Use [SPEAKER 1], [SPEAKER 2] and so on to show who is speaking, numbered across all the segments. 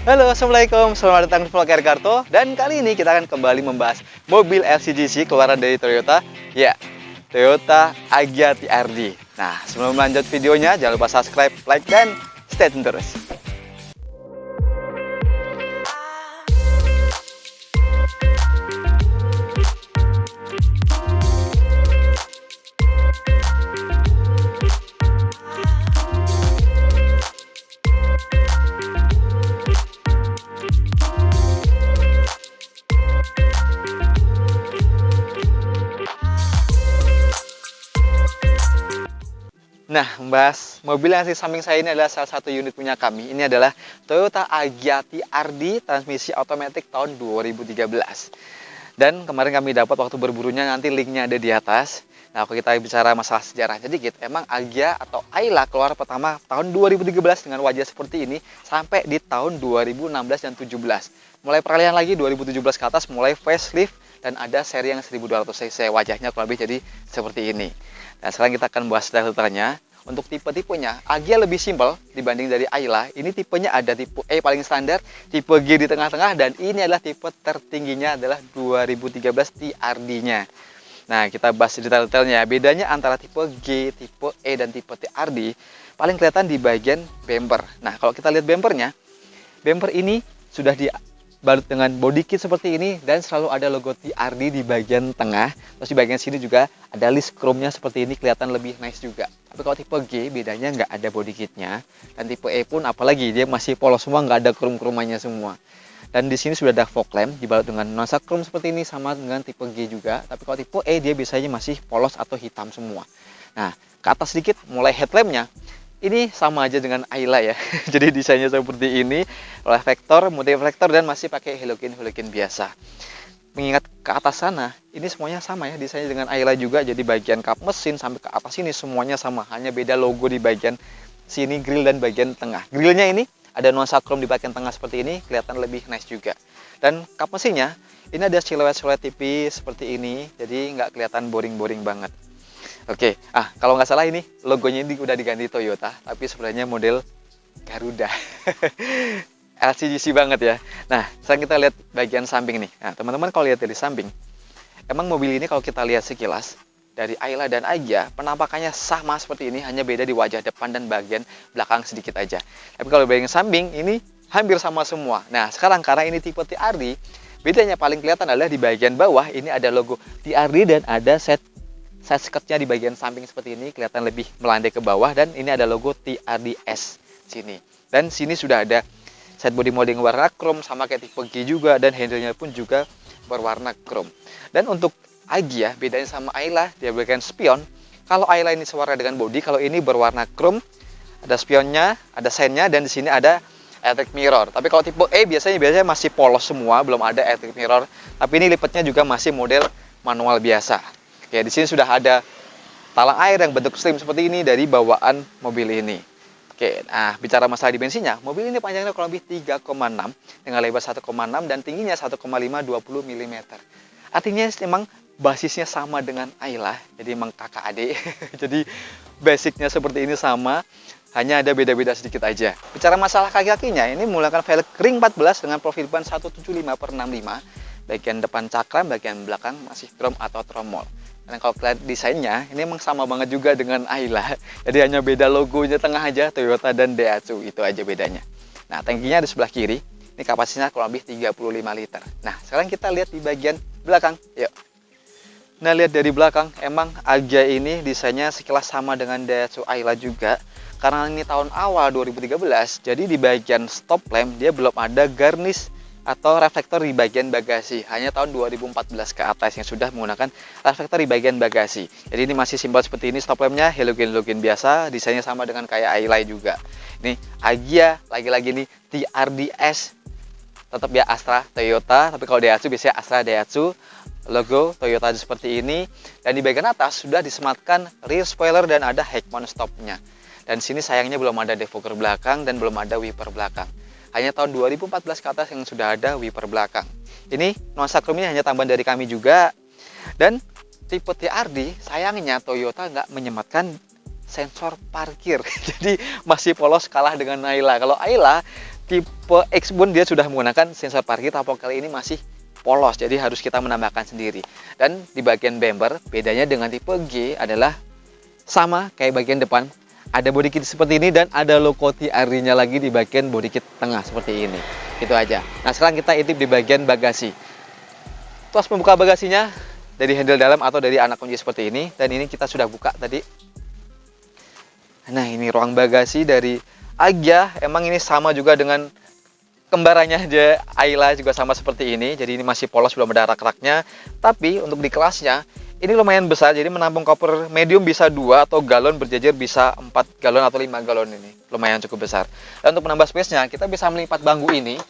[SPEAKER 1] Halo, Assalamualaikum. Selamat datang di Vlog Ergarto. Dan kali ini kita akan kembali membahas mobil LCGC keluaran dari Toyota. Ya, Toyota Agya TRD. Nah, sebelum lanjut videonya, jangan lupa subscribe, like, dan stay tune terus. Nah, membahas mobil yang di samping saya ini adalah salah satu unit punya kami. Ini adalah Toyota Agya TRD transmisi otomatis tahun 2013. Dan kemarin kami dapat waktu berburunya, nanti linknya ada di atas. Nah, kalau kita bicara masalah sejarahnya dikit, emang Agya atau Ayla keluar pertama tahun 2013 dengan wajah seperti ini sampai di tahun 2016 dan 17. Mulai peralihan lagi 2017 ke atas, mulai facelift dan ada seri yang 1200 cc, wajahnya kurang lebih jadi seperti ini. Nah, sekarang kita akan bahas detailnya. Untuk tipe-tipenya, Agya lebih simpel dibanding dari Ayla. Ini tipenya ada tipe E paling standar, tipe G di tengah-tengah, dan ini adalah tipe tertingginya adalah 2013 TRD-nya. Nah, kita bahas detail-detailnya. Bedanya antara tipe G, tipe E, dan tipe TRD paling kelihatan di bagian bumper. Nah, kalau kita lihat bumpernya, bumper ini sudah dibalut dengan body kit seperti ini dan selalu ada logo TRD di bagian tengah. Terus di bagian sini juga ada list chrome-nya seperti ini, kelihatan lebih nice juga. Tapi kalau tipe G bedanya nggak ada body kitnya, dan tipe E pun apalagi dia masih polos semua, nggak ada chrome-chromanya semua. Dan di sini sudah ada fog lamp dibalut dengan nuansa chrome seperti ini, sama dengan tipe G juga. Tapi kalau tipe E dia biasanya masih polos atau hitam semua. Nah, ke atas sedikit mulai headlampnya ini sama aja dengan Ayla ya. Jadi desainnya seperti ini, reflektor, mode reflektor, dan masih pakai halogen biasa. Mengingat ke atas sana, ini semuanya sama ya, desainnya dengan Ayla juga. Jadi bagian kap mesin sampai ke atas ini semuanya sama, hanya beda logo di bagian sini grill dan bagian tengah. Grillnya ini ada nuansa chrome di bagian tengah seperti ini, kelihatan lebih nice juga. Dan kap mesinnya ini ada siluet-siluet tipis seperti ini, jadi nggak kelihatan boring-boring banget. Oke, kalau nggak salah ini logonya ini udah diganti Toyota, tapi sebenarnya model Garuda. LCGC banget ya. Nah, sekarang kita lihat bagian samping nih. Nah, teman-teman kalau lihat dari samping, emang mobil ini kalau kita lihat sekilas, dari Ayla dan Agya, penampakannya sama seperti ini, hanya beda di wajah depan dan bagian belakang sedikit aja. Tapi kalau bagian samping, ini hampir sama semua. Nah, sekarang karena ini tipe TRD, bedanya paling kelihatan adalah di bagian bawah, ini ada logo TRD dan ada side skirtnya di bagian samping seperti ini, kelihatan lebih melandai ke bawah, dan ini ada logo TRDS sini. Dan sini sudah ada side body molding warna chrome sama kayak tipe G juga, dan handle-nya pun juga berwarna chrome. Dan untuk Agya bedanya sama Ayla, dia berikan spion. Kalau Ayla ini sewarna dengan body, kalau ini berwarna chrome, ada spionnya, ada sign-nya, dan di sini ada electric mirror. Tapi kalau tipe E biasanya masih polos semua, belum ada electric mirror. Tapi ini lipatnya juga masih model manual biasa. Oke, di sini sudah ada talang air yang bentuk slim seperti ini dari bawaan mobil ini. Oke, nah bicara masalah dimensinya, mobil ini panjangnya kurang lebih 3,6 dengan lebar 1,6 dan tingginya 1,520 mm. Artinya memang basisnya sama dengan Ayla, jadi memang kakak adik. Jadi basicnya seperti ini sama, hanya ada beda-beda sedikit aja. Bicara masalah kaki-kakinya, ini menggunakan velg ring 14 dengan profil ban 175/65. Bagian depan cakram, bagian belakang masih chrome atau tromol. Dan kalau lihat desainnya, ini emang sama banget juga dengan Ayla. Jadi hanya beda logonya tengah aja, Toyota dan Daihatsu, itu aja bedanya. Nah, tangkinya di sebelah kiri, ini kapasitasnya kurang lebih 35 liter. Nah, sekarang kita lihat di bagian belakang, yuk. Nah, lihat dari belakang, emang Agya ini desainnya sekilas sama dengan Daihatsu Ayla juga. Karena ini tahun awal 2013, jadi di bagian stop lamp, dia belum ada garnish atau reflektor di bagian bagasi. Hanya tahun 2014 ke atas yang sudah menggunakan reflektor di bagian bagasi. Jadi ini masih simpel seperti ini, stop lampnya halogen biasa, desainnya sama dengan kayak Ayla juga. Ini Agya, lagi-lagi nih TRDS, tetap ya Astra Toyota, tapi kalau Daihatsu biasanya Astra Daihatsu, logo Toyota seperti ini. Dan di bagian atas sudah disematkan rear spoiler dan ada head mount stopnya. Dan sini sayangnya belum ada defogger belakang dan belum ada wiper belakang. Hanya tahun 2014 ke atas yang sudah ada wiper belakang. Ini nuansa chrome ini hanya tambahan dari kami juga. Dan tipe TRD, sayangnya Toyota nggak menyematkan sensor parkir. Jadi masih polos kalah dengan Ayla. Kalau Ayla tipe X-Bone dia sudah menggunakan sensor parkir, tapi kali ini masih polos, jadi harus kita menambahkan sendiri. Dan di bagian bumper, bedanya dengan tipe G adalah sama kayak bagian depan, ada body kit seperti ini dan ada logo TRD-nya lagi di bagian body kit tengah seperti ini. Gitu aja. Nah, sekarang kita intip di bagian bagasi. Tuas pembuka bagasinya dari handle dalam atau dari anak kunci seperti ini, dan ini kita sudah buka tadi. Nah, ini ruang bagasi dari Agya. Emang ini sama juga dengan kembarannya aja, Ayla juga sama seperti ini. Jadi ini masih polos, belum ada rak-raknya. Tapi untuk di kelasnya ini lumayan besar, jadi menampung koper medium bisa 2 atau galon berjejer bisa 4 galon atau 5 galon ini. Lumayan cukup besar. Dan untuk menambah space-nya, kita bisa melipat bangku ini.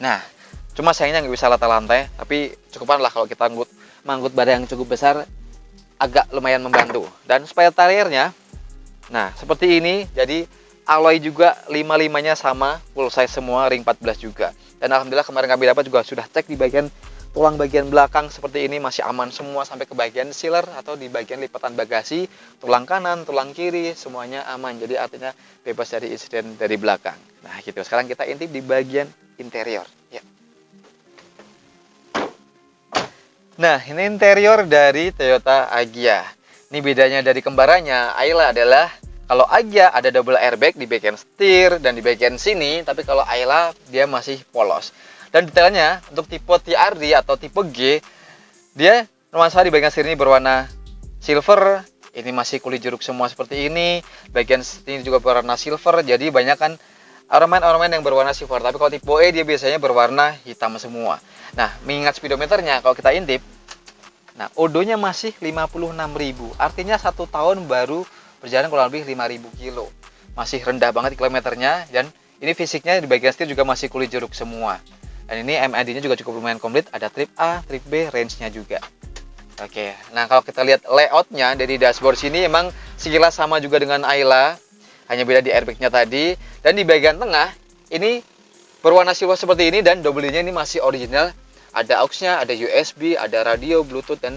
[SPEAKER 1] Nah, cuma sayangnya nggak bisa lantai-lantai, tapi cukupan lah kalau kita manggut barang yang cukup besar, agak lumayan membantu. Dan spare tire-nya, nah seperti ini, jadi alloy juga 5-5-nya sama, full size semua, ring 14 juga. Dan alhamdulillah kemarin kami dapat juga sudah cek di bagian tulang bagian belakang seperti ini masih aman semua sampai ke bagian sealer atau di bagian lipatan bagasi, tulang kanan, tulang kiri, semuanya aman. Jadi artinya bebas dari insiden dari belakang. Nah gitu, sekarang kita intip di bagian interior. Ya. Nah ini interior dari Toyota Agya. Ini bedanya dari kembarannya Ayla adalah kalau Agya ada double airbag di bagian setir dan di bagian sini, tapi kalau Ayla dia masih polos. Dan detailnya untuk tipe TRD atau tipe G, dia nuansa di bagian setir ini berwarna silver. Ini masih kulit jeruk semua seperti ini. Bagian setir juga berwarna silver. Jadi banyak kan ornamen-ornamen yang berwarna silver. Tapi kalau tipe E dia biasanya berwarna hitam semua. Nah, mengingat speedometernya kalau kita intip, nah odonya masih 56.000. Artinya 1 tahun baru berjalan kurang lebih 5.000 kilo. Masih rendah banget kilometernya. Dan ini fisiknya di bagian setir juga masih kulit jeruk semua. Dan ini MID-nya juga cukup lumayan komplit. Ada trip A, trip B, range-nya juga. Oke, nah kalau kita lihat layout-nya dari dashboard sini emang sekilas sama juga dengan Ayla. Hanya beda di airbag-nya tadi. Dan di bagian tengah, ini berwarna silver seperti ini. Dan double-nya ini masih original. Ada aux-nya, ada USB, ada radio, Bluetooth, dan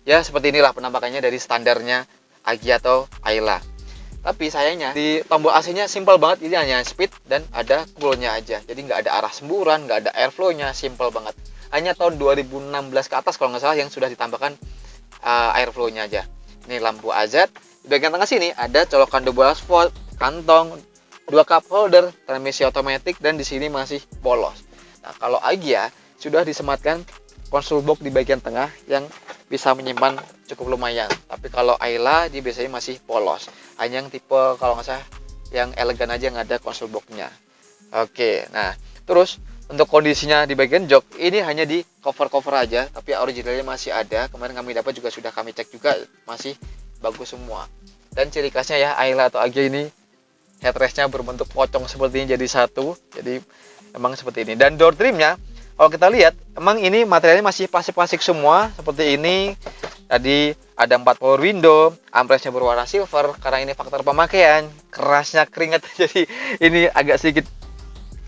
[SPEAKER 1] ya seperti inilah penampakannya dari standarnya Agya atau Ayla. Tapi sayangnya di tombol AC-nya simple banget, ini hanya speed dan ada cool-nya aja. Jadi nggak ada arah semburan, nggak ada airflow-nya, simple banget. Hanya tahun 2016 ke atas kalau nggak salah yang sudah ditambahkan airflow-nya aja. Ini lampu AZ. Di bagian tengah sini ada colokan double sport, kantong, 2 cup holder, transmisi otomatis, dan di sini masih polos. Nah kalau Agya sudah disematkan konsol box di bagian tengah yang bisa menyimpan cukup lumayan. Tapi kalau Ayla dia biasanya masih polos. Hanya yang tipe kalau nggak salah yang elegan aja yang ada konsol box-nya. Oke, nah terus untuk kondisinya di bagian jok ini hanya di cover-cover aja, tapi originalnya masih ada. Kemarin kami dapat juga sudah kami cek juga masih bagus semua. Dan ciri khasnya ya Ayla atau Agya ini headrest-nya berbentuk pocong seperti ini jadi satu. Jadi emang seperti ini. Dan door trim-nya kalau kita lihat, emang ini materialnya masih plastik-plastik semua, seperti ini. Tadi ada 4 power window, ampresnya berwarna silver, karena ini faktor pemakaian, kerasnya keringat, jadi ini agak sedikit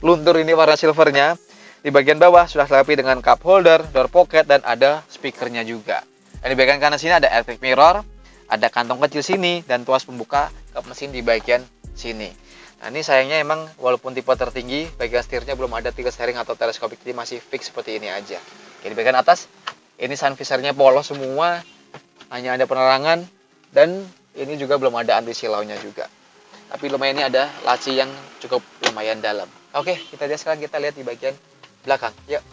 [SPEAKER 1] luntur ini warna silvernya. Di bagian bawah sudah dilengkapi dengan cup holder, door pocket, dan ada speakernya juga. Dan di bagian kanan sini ada electric mirror, ada kantong kecil sini, dan tuas pembuka kap mesin di bagian sini. Nah ini sayangnya emang walaupun tipe tertinggi, bagian setirnya belum ada tilt steering atau teleskopik, jadi masih fix seperti ini aja. Oke, di bagian atas, ini sun visor-nya polos semua, hanya ada penerangan, dan ini juga belum ada anti silaunya juga. Tapi lumayan ini ada laci yang cukup lumayan dalam. Oke, kita lihat sekarang, kita lihat di bagian belakang. Yuk.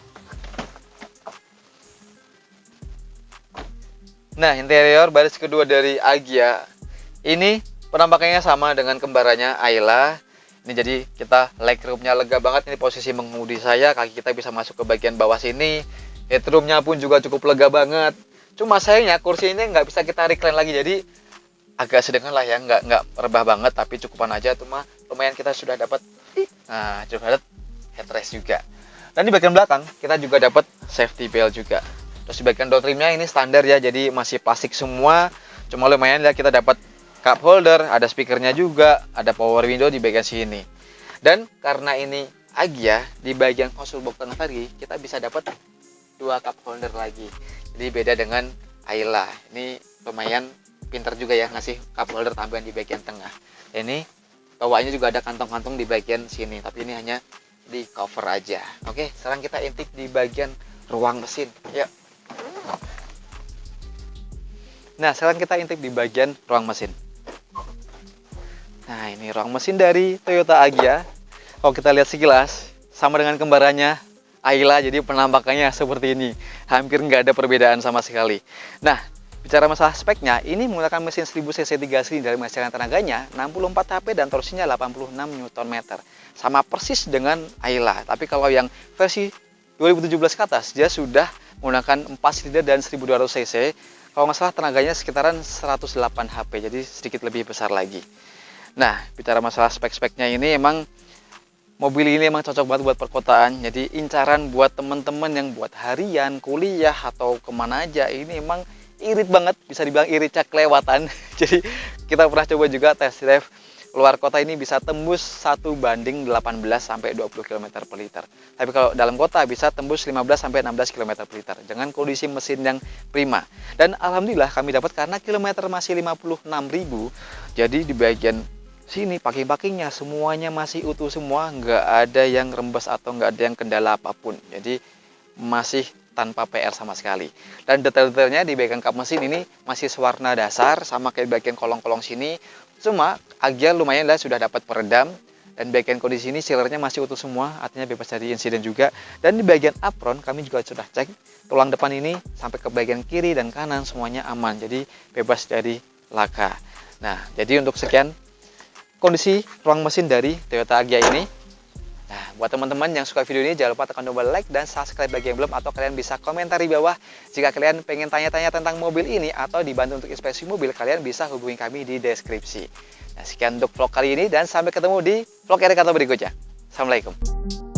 [SPEAKER 1] Nah, interior baris kedua dari Agya ini penampakannya sama dengan kembarannya Ayla. Ini jadi kita legroomnya lega banget. Ini posisi mengemudi saya, kaki kita bisa masuk ke bagian bawah sini. Headroomnya pun juga cukup lega banget. Cuma sayangnya kursi ini nggak bisa kita recline lagi, jadi agak sedengan lah ya, nggak rebah banget, tapi cukupan aja. Cuma lumayan kita sudah dapat. Nah, cukup dapat headrest juga. Dan di bagian belakang kita juga dapat safety belt juga. Terus di bagian door trimnya ini standar ya, jadi masih plastik semua. Cuma lumayan ya kita dapat cup holder, ada speakernya juga, ada power window di bagian sini. Dan karena ini Agya, di bagian konsol box tengah tadi kita bisa dapat 2 cup holder lagi. Jadi beda dengan Ayla. Ini lumayan pinter juga ya ngasih cup holder tambahan di bagian tengah. Ini bawaannya juga ada kantong-kantong di bagian sini, tapi ini hanya di cover aja. Oke, sekarang kita intip di bagian ruang mesin. Yuk. Nah, sekarang kita intip di bagian ruang mesin. Nah, ini ruang mesin dari Toyota Agya. Kalau kita lihat sekilas, sama dengan kembarannya Ayla, jadi penampakannya seperti ini. Hampir nggak ada perbedaan sama sekali. Nah, bicara masalah speknya, ini menggunakan mesin 1000 cc 3 silinder menghasilkan tenaganya 64 HP dan torsinya 86 Nm. Sama persis dengan Ayla. Tapi kalau yang versi 2017 ke atas, dia sudah menggunakan 4 silinder dan 1200 cc. Kalau nggak salah tenaganya sekitaran 108 HP, jadi sedikit lebih besar lagi. Nah, bicara masalah spek-speknya ini emang mobil ini emang cocok banget buat perkotaan. Jadi incaran buat teman-teman yang buat harian, kuliah, atau kemana aja. Ini emang irit banget, bisa dibilang iritnya kelewatan. Jadi kita pernah coba juga test drive luar kota ini bisa tembus 1:18 sampai 20 km per liter. Tapi kalau dalam kota bisa tembus 15 sampai 16 km per liter dengan kondisi mesin yang prima. Dan alhamdulillah kami dapat karena kilometer masih 56.000. Jadi di bagian sini packing-packingnya semuanya masih utuh semua, nggak ada yang rembes atau nggak ada yang kendala apapun. Jadi masih tanpa PR sama sekali. Dan detail-detailnya di bagian kap mesin ini masih sewarna dasar sama kayak bagian kolong-kolong sini. Cuma Agya lumayan lah sudah dapat peredam, dan bagian kondisi ini sealernya masih utuh semua, artinya bebas dari insiden juga. Dan di bagian apron kami juga sudah cek tulang depan ini sampai ke bagian kiri dan kanan semuanya aman, jadi bebas dari laka. Nah, jadi untuk sekian kondisi ruang mesin dari Toyota Agya ini. Nah, buat teman-teman yang suka video ini, jangan lupa tekan tombol like dan subscribe bagi yang belum, atau kalian bisa komentar di bawah jika kalian pengen tanya-tanya tentang mobil ini atau dibantu untuk inspeksi mobil, kalian bisa hubungi kami di deskripsi. Nah, sekian untuk vlog kali ini dan sampai ketemu di vlog Erik berikutnya. Assalamualaikum.